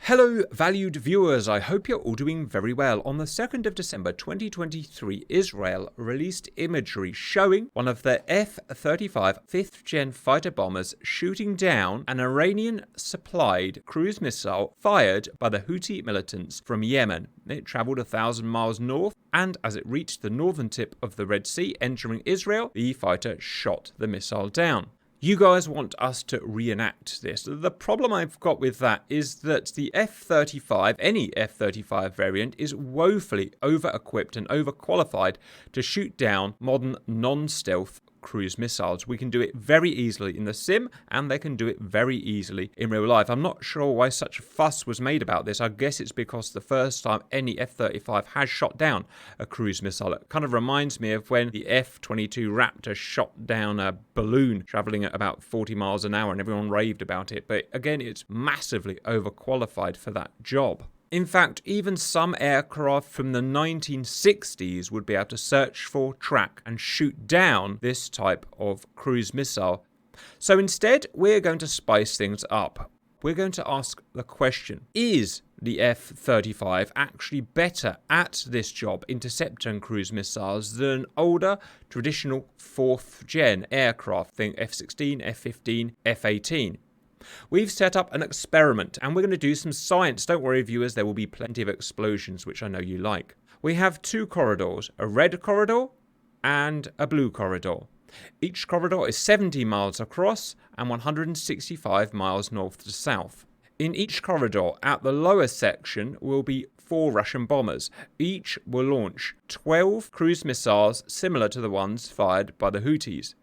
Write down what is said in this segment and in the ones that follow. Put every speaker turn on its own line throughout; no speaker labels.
Hello valued viewers, I hope you're all doing very well. On the 2nd of December 2023, Israel released imagery showing one of their F-35 5th gen fighter bombers shooting down an Iranian-supplied cruise missile fired by the Houthi militants from Yemen. It travelled 1,000 miles north, and as it reached the northern tip of the Red Sea entering Israel, the fighter shot the missile down. You guys want us to reenact this. The problem I've got with that is that the F-35, any F-35 variant, is woefully over-equipped and over-qualified to shoot down modern non-stealth cruise missiles. We can do it very easily in the sim, and they can do it very easily in real life. I'm not sure why such a fuss was made about this. I guess it's because the first time any F-35 has shot down a cruise missile. It kind of reminds me of when the F-22 Raptor shot down a balloon traveling at about 40 miles an hour and everyone raved about it. But again, it's massively overqualified for that job. In fact, even some aircraft from the 1960s would be able to search for, track, and shoot down this type of cruise missile. So instead, we're going to spice things up. We're going to ask the question, is the F-35 actually better at this job, intercepting cruise missiles, than older, traditional 4th gen aircraft? Think F-16, F-15, F-18. We've set up an experiment and we're going to do some science. Don't worry viewers, there will be plenty of explosions, which I know you like. We have two corridors, a red corridor and a blue corridor. Each corridor is 70 miles across and 165 miles north to south. In each corridor, at the lower section, will be 4 Russian bombers. Each will launch 12 cruise missiles similar to the ones fired by the Houthis.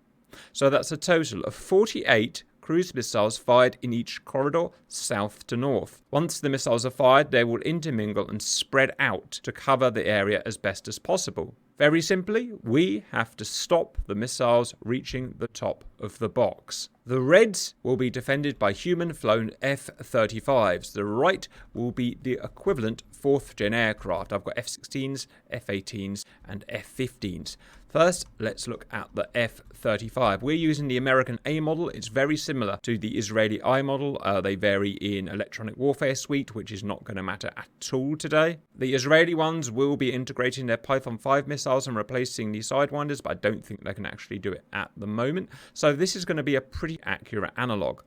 So that's a total of 48 cruise missiles fired in each corridor, south to north. Once the missiles are fired, they will intermingle and spread out to cover the area as best as possible. Very simply, we have to stop the missiles reaching the top of the box. The reds will be defended by human-flown F-35s. The right will be the equivalent 4th gen aircraft. I've got F-16s, F-18s and F-15s. First, let's look at the F-35. We're using the American A model. It's very similar to the Israeli I model. They vary in electronic warfare suite, which is not going to matter at all today. The Israeli ones will be integrating their Python 5 missiles and replacing the Sidewinders, but I don't think they can actually do it at the moment. So this is going to be a pretty accurate analog.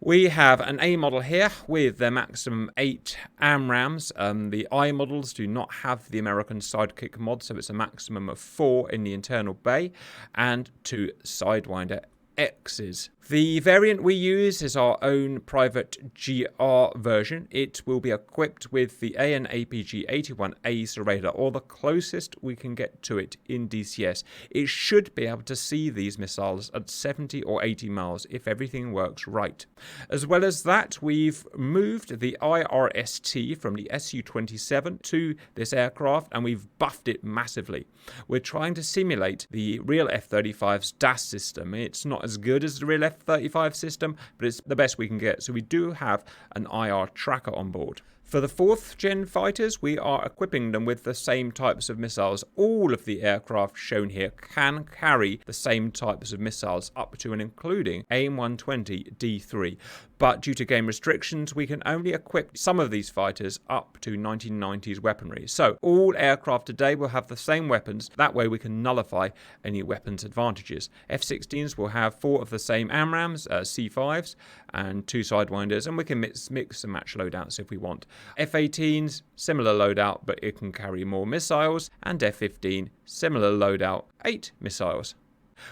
We have an A model here with their maximum 8 AMRAAMs. The I models do not have the American Sidekick mod, so it's a maximum of 4 in the internal bay and 2 Sidewinder X's. The variant we use is our own private GR version. It will be equipped with the AN/APG-81A radar, or the closest we can get to it in DCS. It should be able to see these missiles at 70 or 80 miles if everything works right. As well as that, we've moved the IRST from the Su-27 to this aircraft and we've buffed it massively. We're trying to simulate the real F-35's DAS system. It's not as good as the real F-35 system, but it's the best we can get. So we do have an IR tracker on board. For the 4th gen fighters, we are equipping them with the same types of missiles. All of the aircraft shown here can carry the same types of missiles, up to and including AIM-120 D3. But due to game restrictions, we can only equip some of these fighters up to 1990s weaponry. So all aircraft today will have the same weapons. That way we can nullify any weapons advantages. F-16s will have 4 of the same AMRAAMs, C5s, and 2 Sidewinders, and we can mix and match loadouts if we want. F-18s, similar loadout, but it can carry more missiles, and F-15, similar loadout, 8 missiles.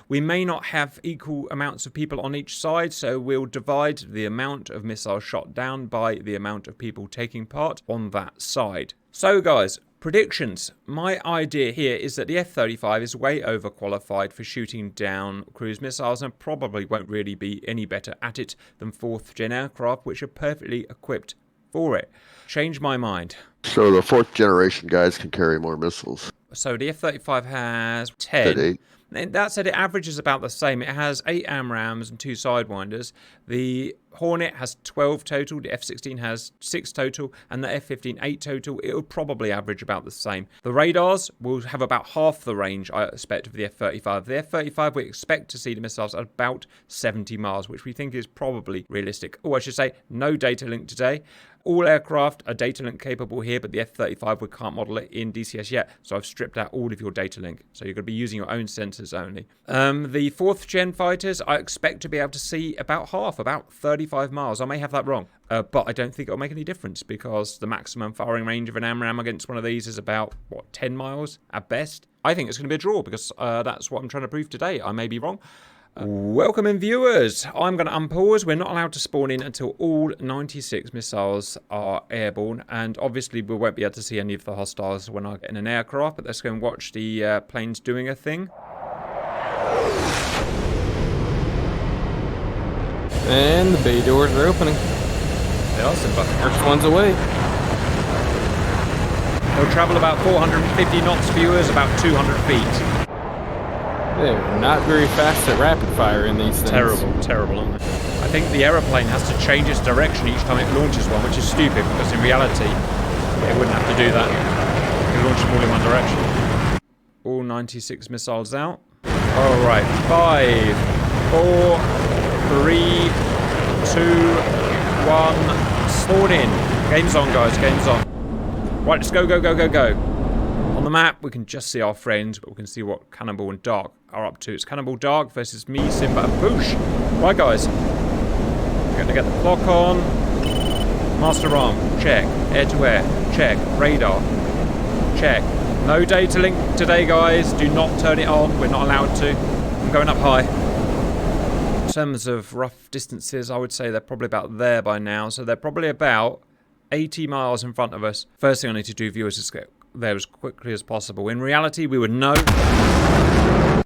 We may not have equal amounts of people on each side, so we'll divide the amount of missiles shot down by the amount of people taking part on that side. So guys, predictions. My idea here is that the F-35 is way overqualified for shooting down cruise missiles and probably won't really be any better at it than 4th gen aircraft, which are perfectly equipped for it. Change my mind.
So the 4th generation guys can carry more missiles.
So the F-35 has 10. That said, it averages about the same. It has 8 AMRAAMs and 2 Sidewinders. The Hornet has 12 total, the F-16 has 6 total, and the F-15 8 total. It will probably average about the same. The radars will have about half the range, I expect, of the F-35. The F-35, we expect to see the missiles at about 70 miles, which we think is probably realistic. Oh, I should say, no data link today. all aircraft are data link capable here, but the F-35, we can't model it in DCS yet. So I've stripped out all of your data link. So you're going to be using your own sensors only. The 4th gen fighters, I expect to be able to see about half, about 35 miles. I may have that wrong, but I don't think it'll make any difference because the maximum firing range of an AMRAAM against one of these is about, what, 10 miles at best? I think it's going to be a draw because that's what I'm trying to prove today. I may be wrong. Welcome in, viewers. I'm going to unpause. We're not allowed to spawn in until all 96 missiles are airborne, and obviously we won't be able to see any of the hostiles when I get in an aircraft, but let's go and watch the planes doing a thing.
And the bay doors are opening.
They are, Simba.
First one's away.
They'll travel about 450 knots, viewers, about 200 feet.
They're not very fast at rapid fire in these things.
Terrible, aren't they? I think the aeroplane has to change its direction each time it launches one, which is stupid because in reality, it wouldn't have to do that. It launches them all in one direction. All 96 missiles out. All right, 5, 4, 3, 2, 1. Spawn in. Game's on, guys. Game's on. Right, let's go. On the map, we can just see our friends, but we can see what Cannonball and Dark are up to. It's Cannonball Dark versus me, Simba, and Poosh. Right, guys. We're going to get the clock on. Master arm, check. Air-to-air, check. Radar, check. No data link today, guys. Do not turn it on. We're not allowed to. I'm going up high. In terms of rough distances, I would say they're probably about there by now. So they're probably about 80 miles in front of us. First thing I need to do, viewers, is get there as quickly as possible. In reality, we would know,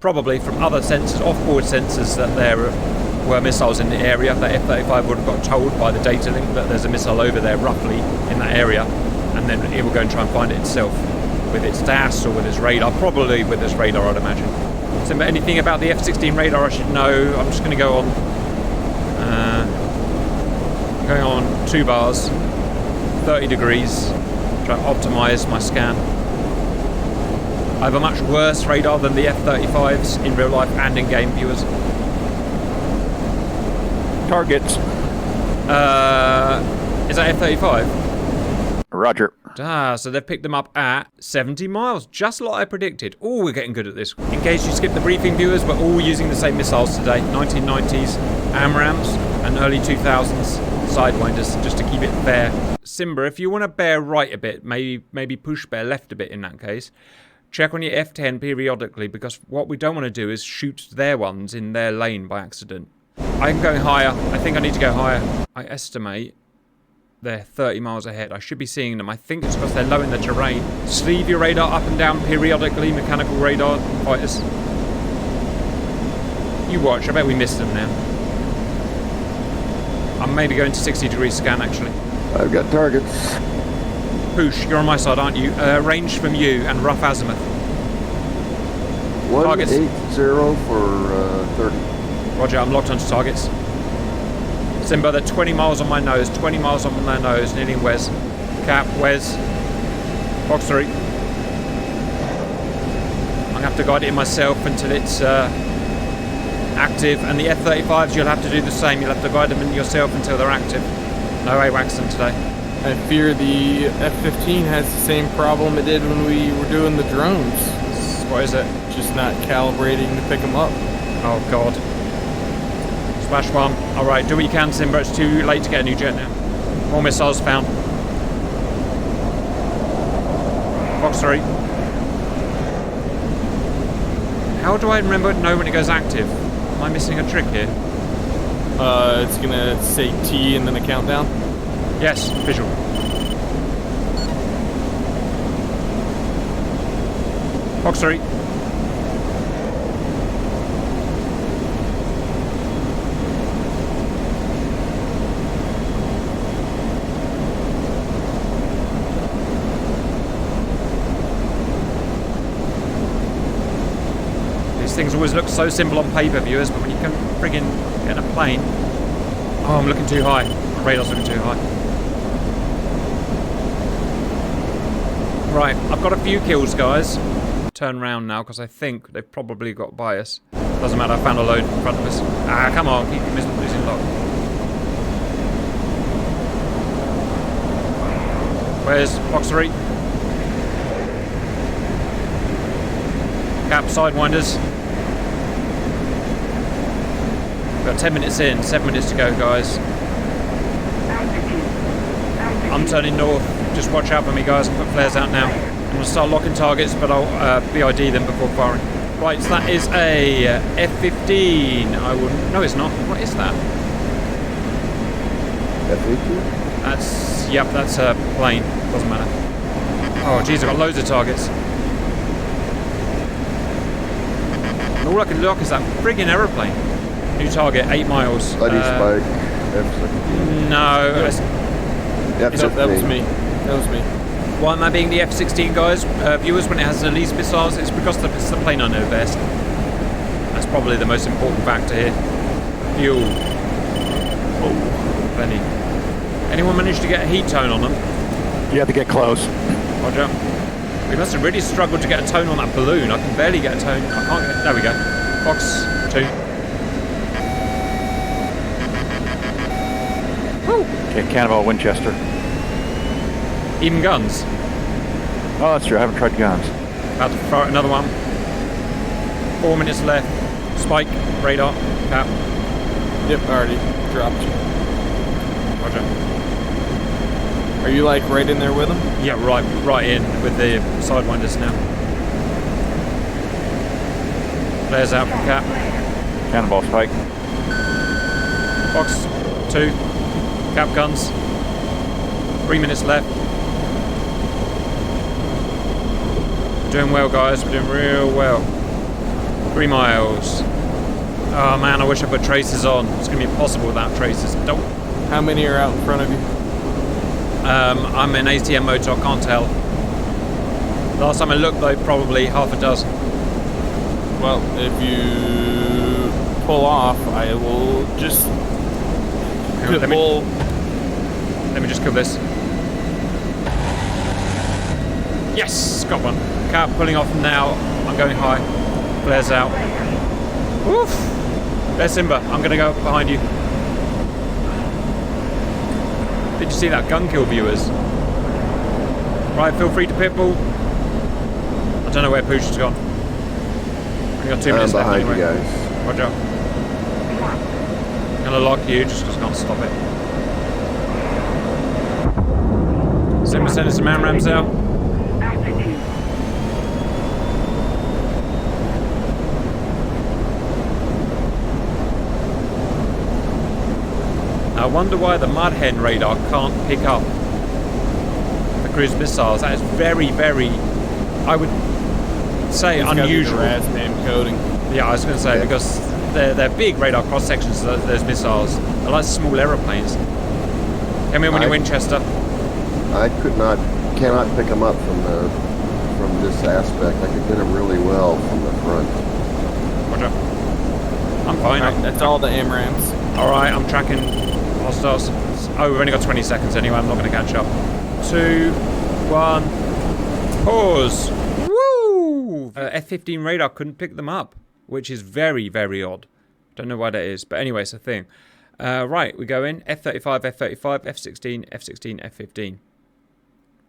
probably from other sensors, off-board sensors, that there were missiles in the area. That F-35 would have got told by the data link that there's a missile over there, roughly, in that area, and then it will go and try and find it itself with its DAS or with its radar, probably with its radar, I'd imagine. So anything about the F-16 radar I should know? I'm just going to go on, going on 2 bars, 30 degrees, try and optimise my scan. I have a much worse radar than the F-35s in real life and in game, viewers.
Targets.
Is that F-35?
Roger.
So they've picked them up at 70 miles, just like I predicted. Oh, we're getting good at this. In case you skipped the briefing, viewers, we're all using the same missiles today. 1990s AMRAAMs and early 2000s Sidewinders, just to keep it fair. Simba, if you want to bear right a bit, maybe push bear left a bit in that case, check on your F10 periodically, because what we don't want to do is shoot their ones in their lane by accident. I'm going higher. I think I need to go higher. I estimate they're 30 miles ahead. I should be seeing them. I think it's because they're low in the terrain. Sleeve your radar up and down periodically, mechanical radar fighters. You watch. I bet we missed them now. I'm maybe going to 60-degree scan, actually.
I've got targets.
Poosh, you're on my side, aren't you? Range from you and rough azimuth.
180 for 30.
Roger, I'm locked onto targets. Simba, they're 20 miles on my nose, 20 miles on their nose, nearly in Wes. Cap, Wes. Box 3. I'm going to have to guide it in myself until it's active, and the F-35s, you'll have to do the same. You'll have to guide them in yourself until they're active. No AWACS them today.
I fear the F-15 has the same problem it did when we were doing the drones.
What is it?
Just not calibrating to pick them up.
Oh, God. Splash 1. Alright, do what you can, Simba. It's too late to get a new jet now. More missiles found. Box 3. How do I know when it goes active? Am I missing a trick here?
It's gonna say T and then a countdown.
Yes, visual. Box 3. These things always look so simple on paper, viewers, but when you can friggin' get in a plane... Oh, I'm looking too high. My radar's looking too high. Right, I've got a few kills, guys. Turn round now, because I think they've probably got bias. Doesn't matter, I found a load in front of us. Ah, come on, keep losing lock. Where's Box 3? Cap sidewinders. We've got 10 minutes in, 7 minutes to go, guys. I'm turning north. Just watch out for me, guys. I'll put flares out now. I'm going to start locking targets, but I'll BID them before firing. Right, so that is a F-15. I wouldn't... No, it's not. What is that?
F-18?
That's... Yep, that's a plane. Doesn't matter. Oh, jeez, I've got loads of targets. And all I can lock is that friggin' aeroplane. New target, 8 miles.
Bloody Spike. F-16.
No.
That was me. That was me.
Why am I being the F-16, guys? Viewers, when it has the least missiles, it's because it's the plane I know best. That's probably the most important factor here. Fuel. Oh, plenty. Anyone managed to get a heat tone on them?
You have to get close.
Roger. We must have really struggled to get a tone on that balloon. I can barely get a tone. I can't get... There we go. Box 2. Woo!
Okay, Cannonball Winchester.
Even guns.
Oh, that's true. I haven't tried guns.
About to fire another one. 4 minutes left. Spike, radar, cap.
Yep, already dropped.
Roger.
Are you like right in there with them?
Yeah, right in with the sidewinders now. Flares out from cap.
Cannonball Spike.
Box 2. Cap guns. 3 minutes left. Doing well, guys. We're doing real well. 3 miles. Oh man, I wish I put tracers on. It's gonna be impossible without tracers. Don't.
How many are out in front of you?
I'm in ATM mode, so I can't tell. Last time I looked, though, probably half a dozen.
Well, if you pull off, I will just...
Hang on, let me just kill this. Yes! Got one. Cap pulling off now. I'm going high. Flares out. Woof! There's Simba. I'm going to go behind you. Did you see that gun kill, viewers? Right, feel free to pitbull. I don't know where Pooch has gone. We got 2 minutes left
behind
anyway.
you guys.
Roger. I'm gonna lock you just because I can't stop it. Simba sending some man-rams out. I wonder why the Mudhen radar can't pick up the cruise missiles. That is very, very, I would say,
it's
unusual.
RAS name coding.
Yeah, I was going to say, because they're big radar cross sections of those missiles. They're like small aeroplanes. Come in when you're Winchester.
I cannot pick them up from this aspect. I could get them really well from the front.
Roger. I'm fine.
Right, that's all the AMRAMs.
Alright, I'm tracking hostiles. Oh, we've only got 20 seconds anyway. I'm not going to catch up. 2, 1, pause. Woo! F-15 radar couldn't pick them up, which is very, very odd. Don't know why that is, but anyway, it's a thing. Right, we go in. F-35, F-35, F-16, F-16, F-15.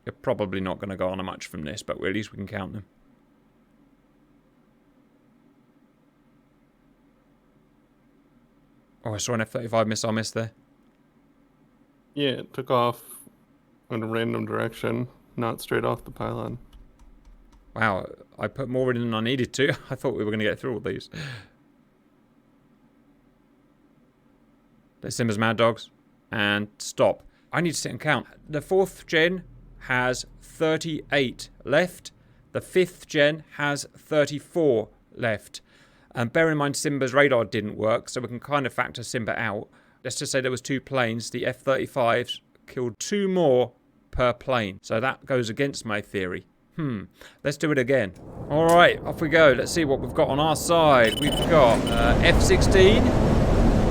You're probably not going to go on much from this, but at least we can count them. Oh, I saw an F-35 missile miss there.
Yeah, it took off in a random direction, not straight off the pylon.
Wow, I put more in than I needed to. I thought we were going to get through all these. There's Simba's Mad Dogs. And stop. I need to sit and count. The 4th gen has 38 left. The 5th gen has 34 left. And bear in mind Simba's radar didn't work, so we can kind of factor Simba out. Let's just say there was 2 planes. The F-35s killed 2 more per plane. So that goes against my theory. Let's do it again. Alright, off we go. Let's see what we've got on our side. We've got F-16,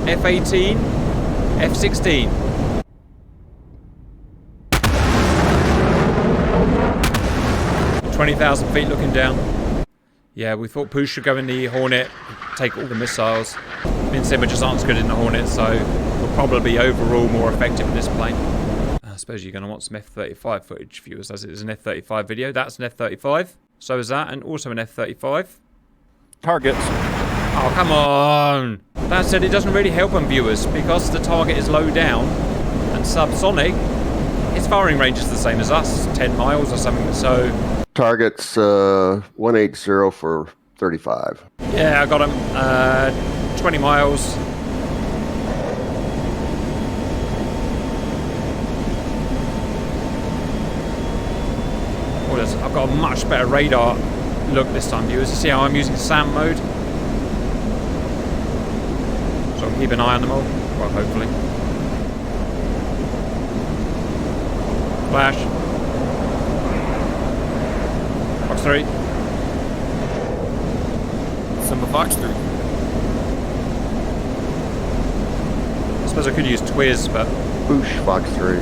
F-18, F-16. $20,000 feet looking down. Yeah, we thought Pooch should go in the Hornet, take all the missiles. Me and Simba just aren't as good in the Hornet, so we'll probably be overall more effective in this plane. suppose you're going to want some F-35 footage, viewers, as it is an F-35 video. That's an F-35. So is that, and also an F-35.
Targets.
Oh, come on! That said, it doesn't really help on viewers, because the target is low down and subsonic. Its firing range is the same as us, 10 miles or something, so...
Target's 180 for 35.
Yeah, I got him. 20 miles. I've got a much better radar look this time, viewers. You see how I'm using SAM mode? So I'll keep an eye on them all. Well, hopefully. Flash. Fox 3.
Simba Fox 3.
I suppose I could use Twiz, but...
Boosh, Fox 3.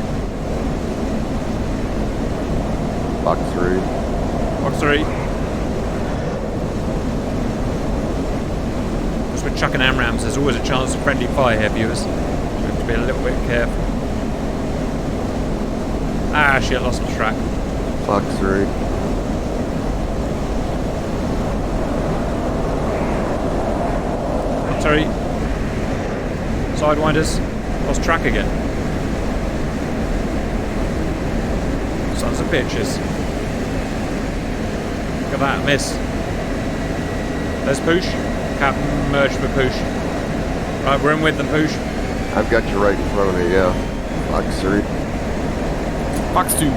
Fox 3.
Fox 3. Just with chucking AMRAMs, there's always a chance of friendly fire here, viewers. So we have to be a little bit careful. Ah, shit, I lost my track.
Fox 3.
Fox 3. Sidewinders. Lost track again. Sons of bitches. Look at that, miss. There's Poosh. Captain merged with Poosh. Right, we're in with them, Poosh.
I've got you right in front of me, yeah. Fox 3.
Fox 2.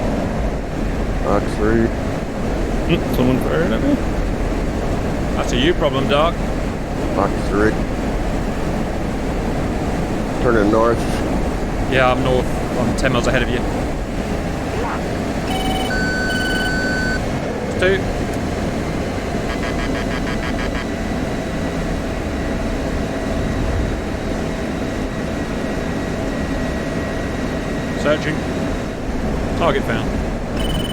Fox 3.
Someone fired at me?
That's a you problem, Doc.
Fox 3. Turning north.
Yeah, I'm north. I'm 10 miles ahead of you. Two. Searching. Target found.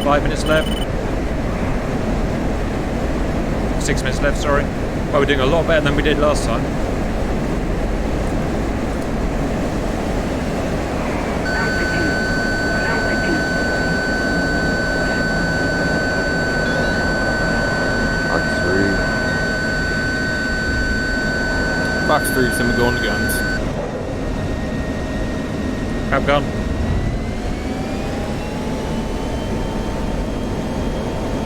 5 minutes left. 6 minutes left, sorry. Well, we're doing a lot better than we did last time.
Fox 3, Simba going to guns.
Cap gun.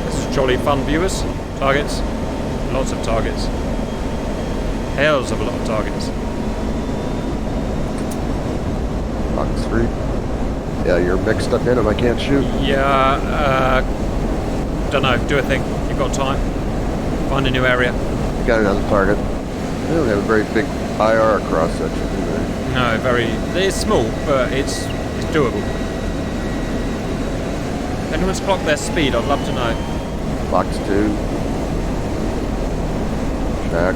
This is jolly fun, viewers. Targets. Lots of targets. Hells of a lot of targets.
Fox 3. Yeah, you're mixed up in them. I can't shoot.
Yeah, don't know. Do a thing. You've got time. Find a new area.
Got another target. They don't have a very big IR cross section, do they?
No, very... It's small, but it's doable. If anyone's clocked their speed, I'd love to know.
Fox 2. Check.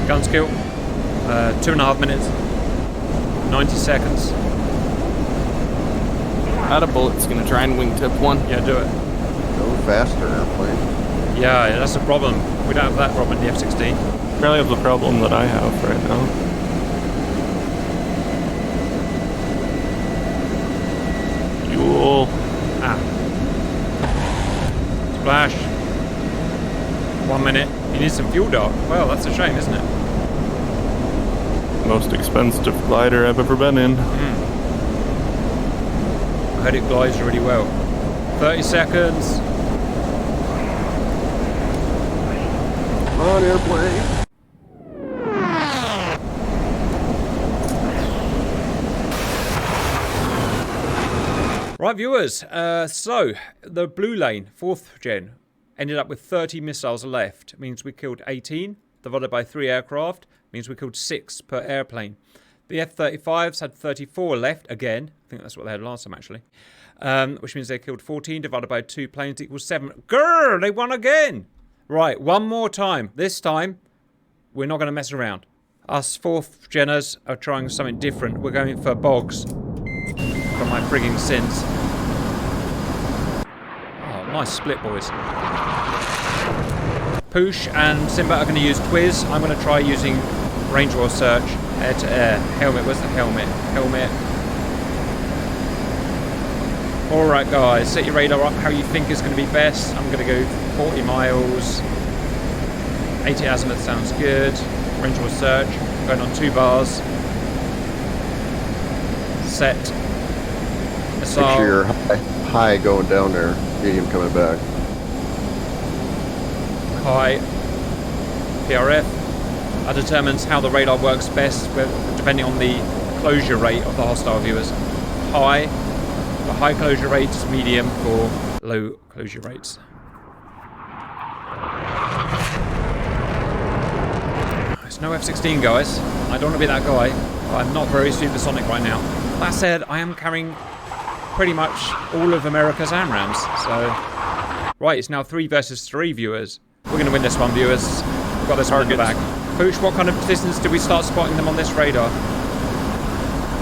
Gun skill. 2.5 minutes. 90 seconds.
Out of bullets, gonna try and wingtip one.
Yeah, do it.
Go faster, airplane.
Yeah, that's a problem. We don't have that problem in the F-16.
Probably have the problem that I have right now. Fuel.
Ah. Splash. 1 minute. You need some fuel, Doc. Well, that's a shame, isn't it?
Most expensive glider I've ever been in.
I heard it glides really well. 30 seconds.
Come on, airplane.
Right, viewers. So, the blue lane, 4th gen, ended up with 30 missiles left. Means we killed 18, divided by 3 aircraft. Means we killed 6 per airplane. The F-35s had 34 left, again. I think that's what they had last time, actually. Which means they killed 14, divided by 2 planes equals 7. Grrr! They won again! Right, one more time. This time, we're not going to mess around. Us 4th geners are trying something different. We're going for bogs. For my frigging sins. Oh, nice split, boys. Poosh and Simba are going to use Twiz. I'm going to try using Range Rover Search. Air to air. Helmet, where's the helmet? Helmet. Alright guys, set your radar up how you think is going to be best. I'm going to go 40 miles. 80 azimuth sounds good. Range will search. Going on 2 bars. Set. Missile.
Make sure you're high going down there. Medium coming back.
High. PRF. That determines how the radar works best, depending on the closure rate of the hostile viewers. High. For high closure rates, medium for low closure rates. It's no F-16, guys. I don't want to be that guy. I'm not very supersonic right now. That said, I am carrying pretty much all of America's AMRAAMs. So, right, it's now 3 versus 3 viewers. We're going to win this one, viewers. We've got this one in the back. Poosh, what kind of distance do we start spotting them on this radar?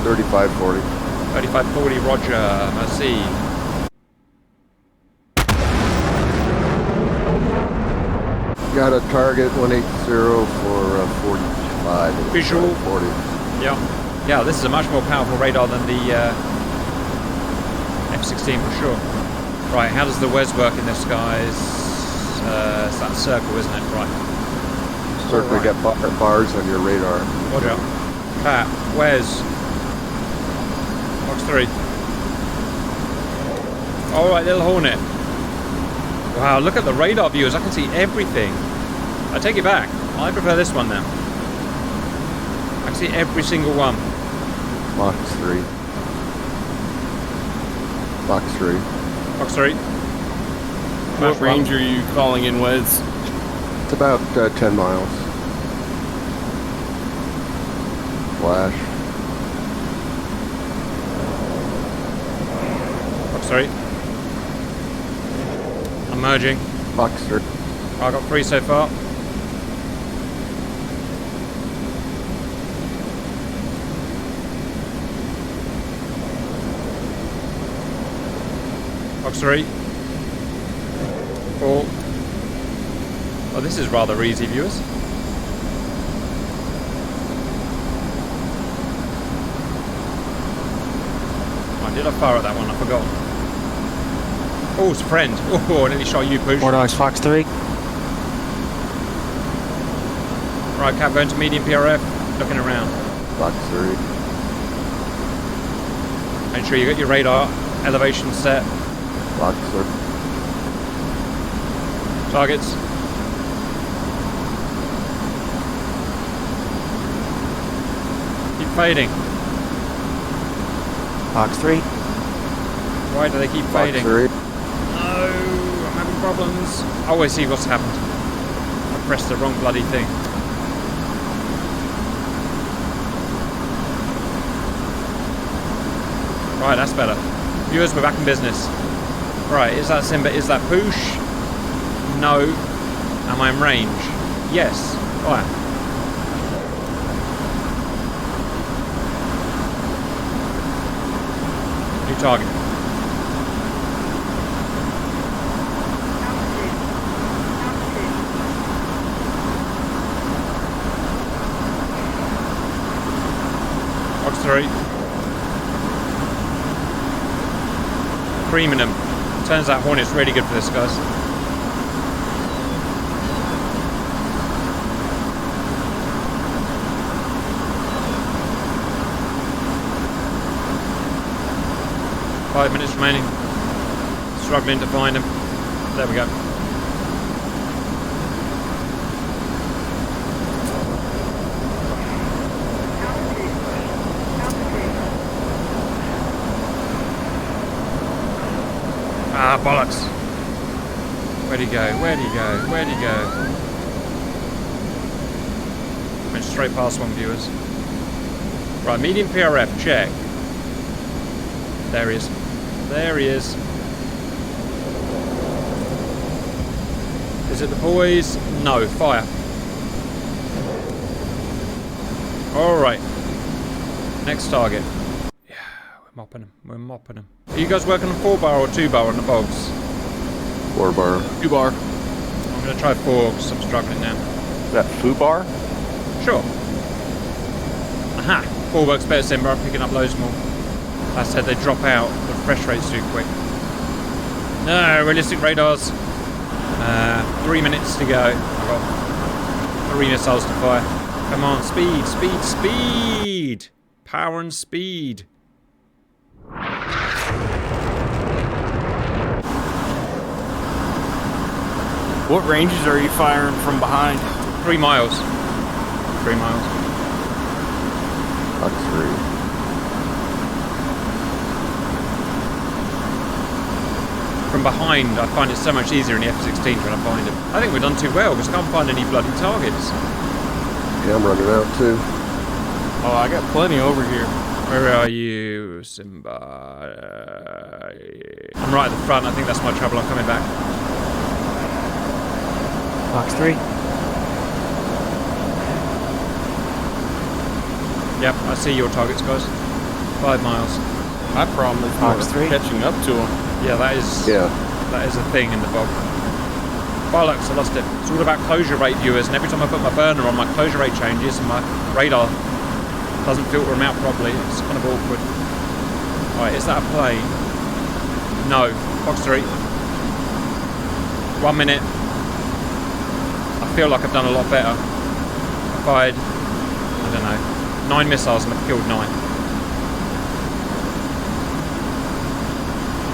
3540.
3540, roger. Merci.
Got a target 180 for 45.
Visual.
40.
Yeah. Yeah, this is a much more powerful radar than the F-16 for sure. Right, how does the WES work in this, guys? It's that circle, isn't it? Right.
Certainly
Right.
got bars on your radar.
Roger. Pat, WES. Box 3. Alright, little Hornet. Wow, look at the radar viewers. I can see everything. I take it back. I prefer this one now. I can see every single one.
Box 3. Box 3.
Box 3.
What range are you calling in, Wes?
It's about 10 miles. Flash.
Box 3. I'm merging.
Box 3.
I got 3 so far. Box 3. 4. Oh, this is rather easy, viewers. Oh, did I fire at that one? I forgot. Oh, it's a friend. Oh, I nearly shot you, Poosh.
War Dogs Fox 3.
Right, Cap going to medium PRF. Looking around.
Box 3.
Make sure you get your radar elevation set.
Box 3.
Targets. Keep fading.
Box 3.
Why do they keep
Box
fading?
3.
No, I'm having problems. Oh, I see what's happened. I pressed the wrong bloody thing. Right, that's better. Viewers, we're back in business. Right, is that Simba? Is that Poosh? No. Am I in range? Yes. Fire. New target. Box 3. Creaming them. Turns out Hornet's really good for this, guys. Five minutes remaining. Struggling to find him. There we go. Ah, bollocks. Where'd he go? Where'd he go? Where'd he go? Went straight past one, viewers. Right, medium PRF, check. There he is. There he is. Is it the boys? No, fire. Alright. Next target. Yeah, we're mopping him. We're mopping him. Are you guys working on 4-bar or 2-bar on the bogs?
4-bar.
2-bar.
I'm going to try 4 because I'm struggling now.
Is that foo bar?
Sure. Aha! 4 works better, Simba. I'm picking up loads more. I said they drop out. The refresh rate's too quick. No, realistic radars. 3 minutes to go. I've got 3 missiles to fire. Come on, speed, speed, speed! Power and speed.
What ranges are you firing from behind?
3 miles. 3 miles.
Fox 3.
From behind, I find it so much easier in the F-16 when I find them. I think we've done too well because I can't find any bloody targets.
Yeah, I'm running out too.
Oh, I got plenty over here.
Where are you, Simba? I'm right at the front. I think that's my trouble. I'm coming back.
Fox 3.
Yep, I see your targets, guys. 5 miles.
My problem is
Fox 3.
catching up to them.
Yeah, that is a thing in the bog. Bollocks, I lost it. It's all about closure rate, viewers, and every time I put my burner on, my closure rate changes and my radar doesn't filter them out properly. It's kind of awkward. Right, is that a plane? No. Fox 3. 1 minute. I feel like I've done a lot better. I fired, I don't know, 9 missiles and I've killed 9.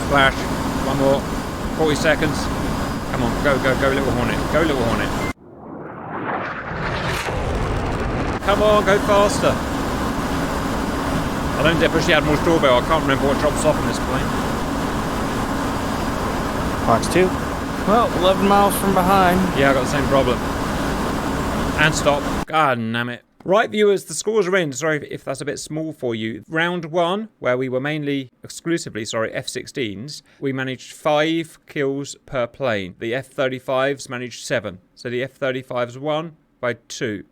Flash. 1 more. 40 seconds. Come on, go, go, go, little hornet. Go, little hornet. Come on, go faster. I don't dare push the Admiral's doorbell. I can't remember what drops off in this plane.
Fox 2.
Well, 11 miles from behind.
Yeah, I got the same problem. And stop. God damn it. Right, viewers, the scores are in. Sorry if that's a bit small for you. Round 1, where we were exclusively F-16s, we managed 5 kills per plane. The F-35s managed 7. So the F-35s won by 2.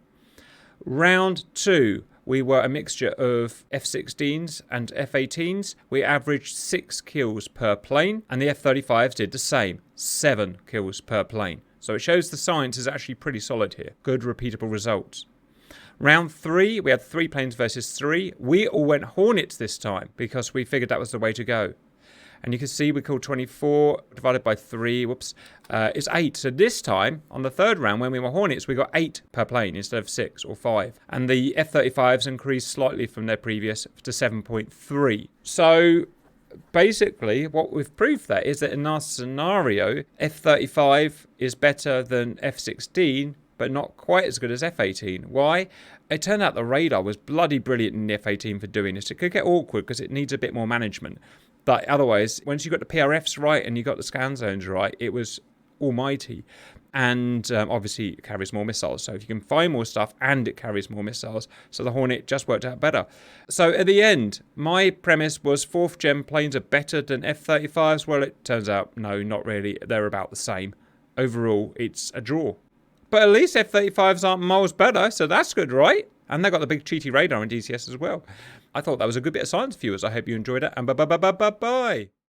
Round 2, we were a mixture of F-16s and F-18s. We averaged 6 kills per plane, and the F-35s did the same, 7 kills per plane. So it shows the science is actually pretty solid here. Good, repeatable results. Round 3, we had 3 planes versus 3. We all went Hornets this time because we figured that was the way to go. And you can see we called 24 divided by 3, is 8. So this time, on the third round, when we were Hornets, we got 8 per plane instead of 6 or 5. And the F-35s increased slightly from their previous to 7.3. So basically, what we've proved there is that in our scenario, F-35 is better than F-16, but not quite as good as F-18. Why? It turned out the radar was bloody brilliant in the F-18 for doing this. It could get awkward because it needs a bit more management. But otherwise, once you got the PRFs right and you got the scan zones right, it was almighty. And obviously, it carries more missiles. So if you can find more stuff and it carries more missiles, so the Hornet just worked out better. So at the end, my premise was 4th gen planes are better than F-35s. Well, it turns out, no, not really. They're about the same. Overall, it's a draw. But at least F-35s aren't miles better, so that's good, right? And they've got the big cheaty radar in DCS as well. I thought that was a good bit of science, viewers. I hope you enjoyed it, and bye-bye-bye-bye-bye.